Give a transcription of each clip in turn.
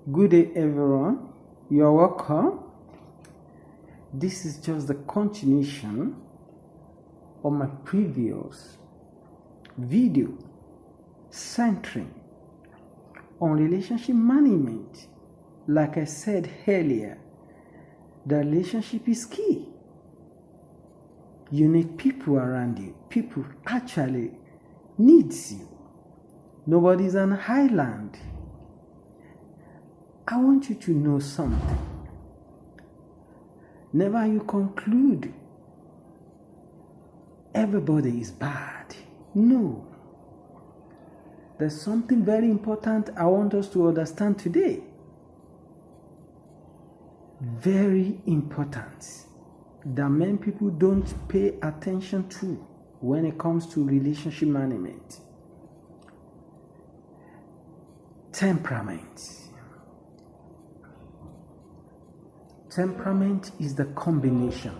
Good day, everyone. You're welcome. This is just the continuation of my previous video centering on relationship management. Like I said earlier, the relationship is key. You need people around you. People actually needs you. Nobody's on an island. I want you to know something. Never you conclude everybody is bad. No. There's something very important I want us to understand today. Very important that many people don't pay attention to when it comes to relationship management. Temperament. Temperament is the combination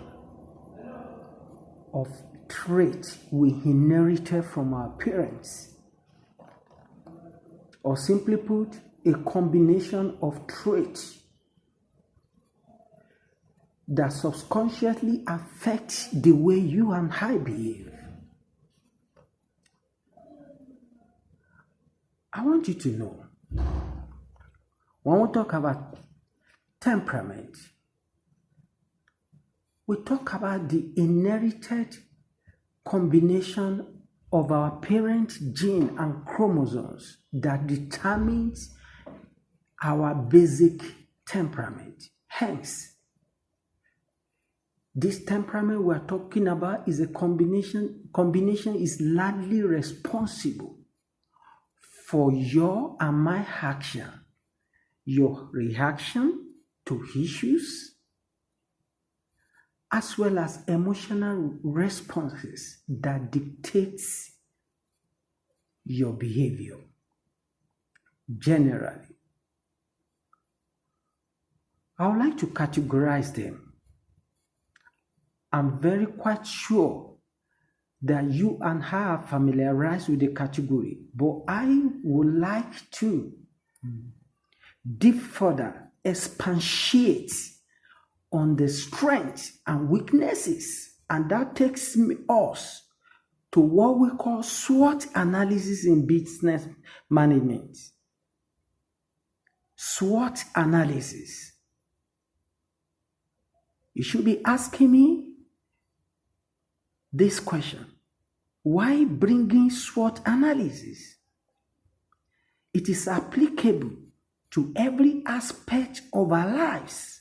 of traits we inherited from our parents. Or simply put, a combination of traits that subconsciously affect the way you and I behave. I want you to know, when we talk about temperament, we talk about the inherited combination of our parent gene and chromosomes that determines our basic temperament. Hence, this temperament we're talking about is a combination is largely responsible for your and my action, your reaction to issues, as well as emotional responses that dictates your behavior. Generally, I would like to categorize them. I'm very quite sure that you and I are familiarized with the category, but I would like to deep further expatiate on the strengths and weaknesses, and that takes us to what we call SWOT analysis in business management. SWOT analysis. You should be asking me this question: why bringing SWOT analysis? It is applicable to every aspect of our lives.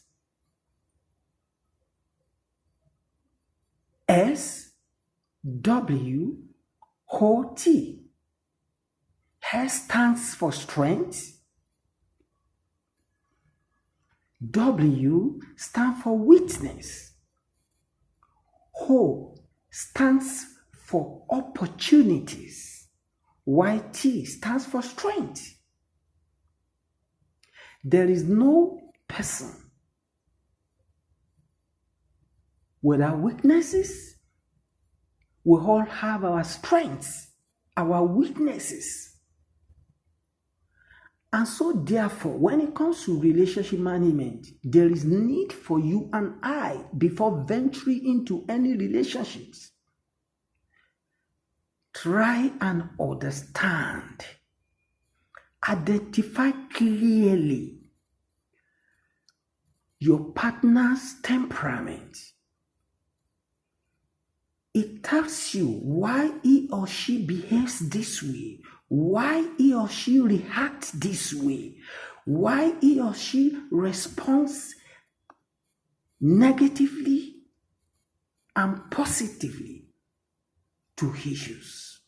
SWOT. S stands for strength. W stands for weakness. O stands for opportunities. YT stands for strength. There is no person without weaknesses. We all have our strengths, our weaknesses. And so therefore, when it comes to relationship management, there is need for you and I, before venturing into any relationships, try and understand, identify clearly your partner's temperament. It tells you why he or she behaves this way, why he or she reacts this way, why he or she responds negatively and positively to issues.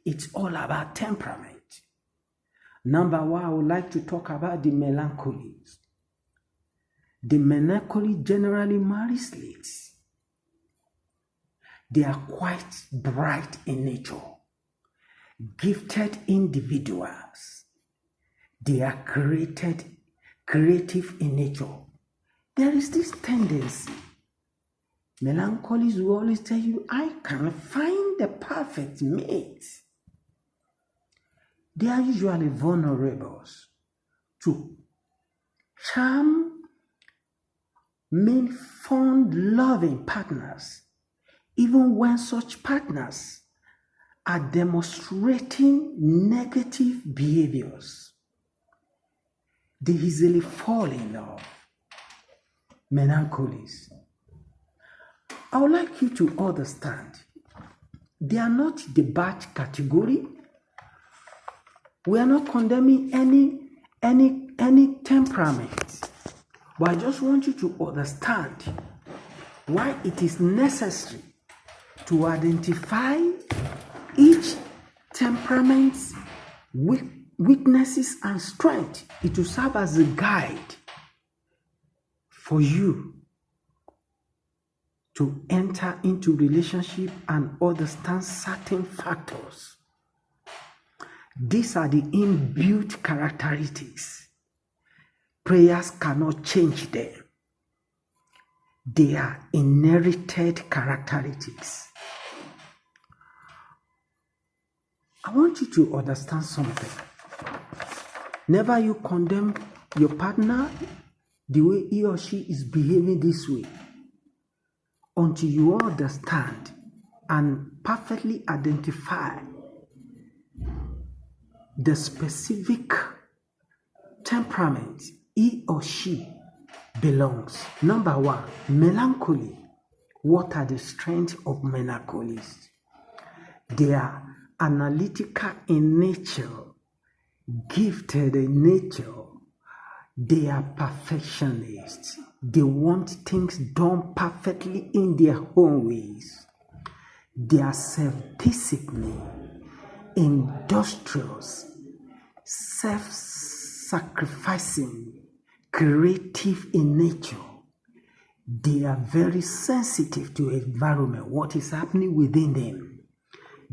It's all about temperament. Number one, I would like to talk about the melancholies. The melancholy generally marries late. They are quite bright in nature, gifted individuals. They are creative in nature. There is this tendency. Melancholies will always tell you, I can't find the perfect mate. They are usually vulnerable to Charm mean fond, loving partners, even when such partners are demonstrating negative behaviors. They easily fall in love. Melancholies. I would like you to understand, they are not the bad category. We are not condemning any temperament. But I just want you to understand why it is necessary to identify each temperament's weaknesses and strength. It will serve as a guide for you to enter into relationship and understand certain factors. These are the inbuilt characteristics. Prayers cannot change them. They are inherited characteristics. I want you to understand something. Never you condemn your partner the way he or she is behaving this way until you understand and perfectly identify the specific temperament he or she belongs. Number one, melancholy. What are the strengths of melancholies? They are analytical in nature, gifted in nature. They are perfectionists. They want things done perfectly in their own ways. They are self-disciplined, industrious, self-sacrificing, creative in nature. They are very sensitive to environment, what is happening within them.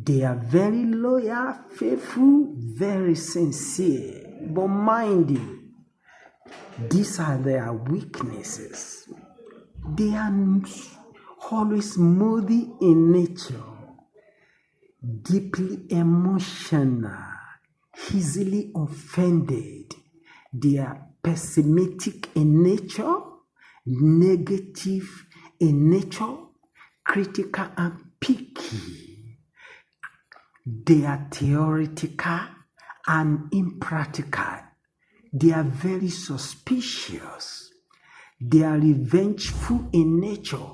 They are very loyal, faithful, very sincere. But mind you, these are their weaknesses. They are always moody in nature, deeply emotional, easily offended. They are pessimistic in nature, negative in nature, critical and picky. They are theoretical and impractical. They are very suspicious. They are revengeful in nature,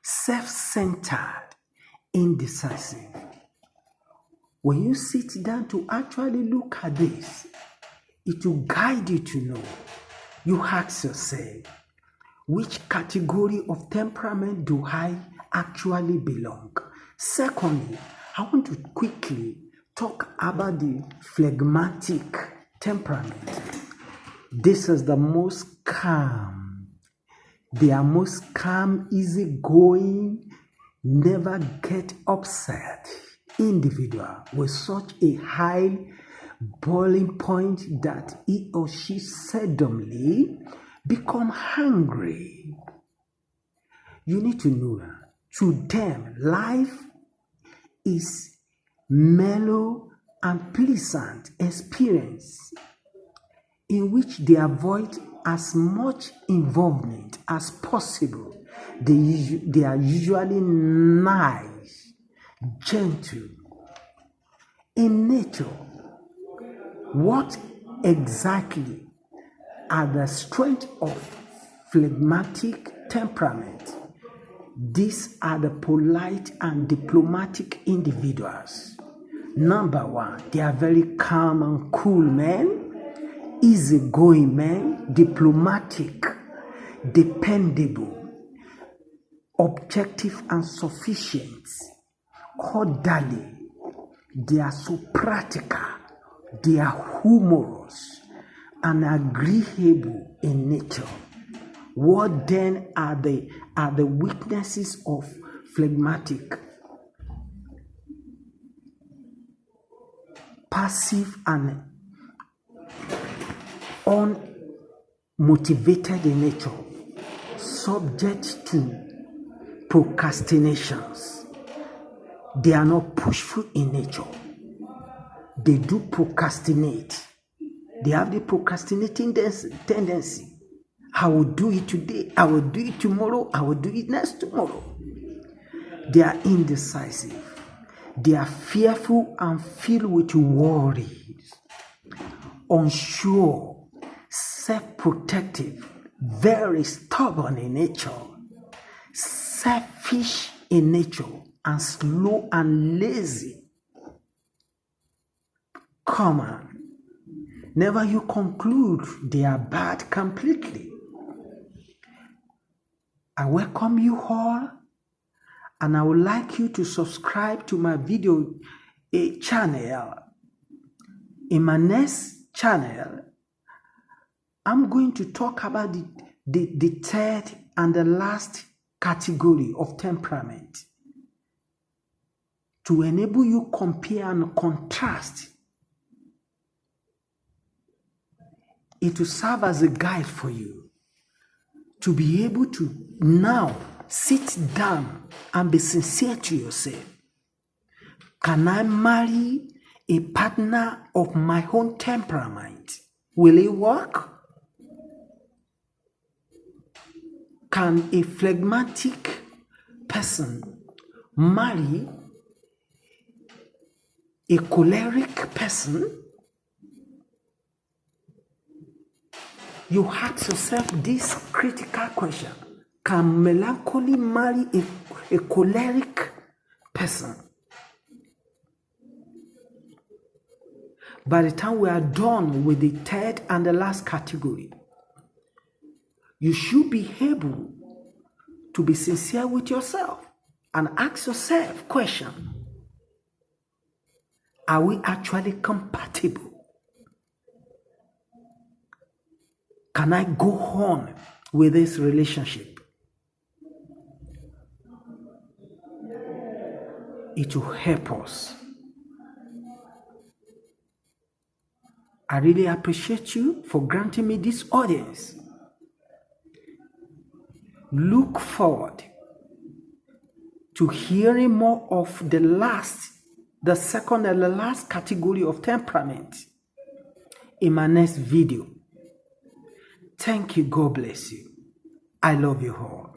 self-centered, indecisive. When you sit down to actually look at this, it will guide you to know. You ask yourself, which category of temperament do I actually belong? Secondly, I want to quickly talk about the phlegmatic temperament. This is the most calm. They are most calm, easygoing, never get upset individual with such a high boiling point that he or she seldomly become hungry. You need to know that to them, life is mellow and pleasant experience in which they avoid as much involvement as possible. They are usually nice, gentle. In nature, what exactly are the strengths of phlegmatic temperament? These are the polite and diplomatic individuals. Number one, they are very calm and cool men, easygoing men, diplomatic, dependable, objective and sufficient, orderly. They are so practical. They are humorous and agreeable in nature. What then are the weaknesses of phlegmatic? Passive and unmotivated in nature, subject to procrastinations. They are not pushful in nature. They do procrastinate. They have the procrastinating tendency. I will do it today. I will do it tomorrow. I will do it next tomorrow. They are indecisive. They are fearful and filled with worries, unsure, self-protective, very stubborn in nature, selfish in nature, and slow and lazy. Come on. Never you conclude they are bad completely. I welcome you all, and I would like you to subscribe to my video channel. In my next channel, I'm going to talk about the third and the last category of temperament to enable you compare and contrast. It will serve as a guide for you to be able to now sit down and be sincere to yourself. Can I marry a partner of my own temperament? Will it work? Can a phlegmatic person marry a choleric person? You ask yourself this critical question. Can melancholy marry a choleric person? By the time we are done with the third and the last category, you should be able to be sincere with yourself and ask yourself question. Are we actually compatible? Can I go on with this relationship? It will help us. I really appreciate you for granting me this audience. Look forward to hearing more of the second and the last category of temperament in my next video. Thank you. God bless you. I love you all.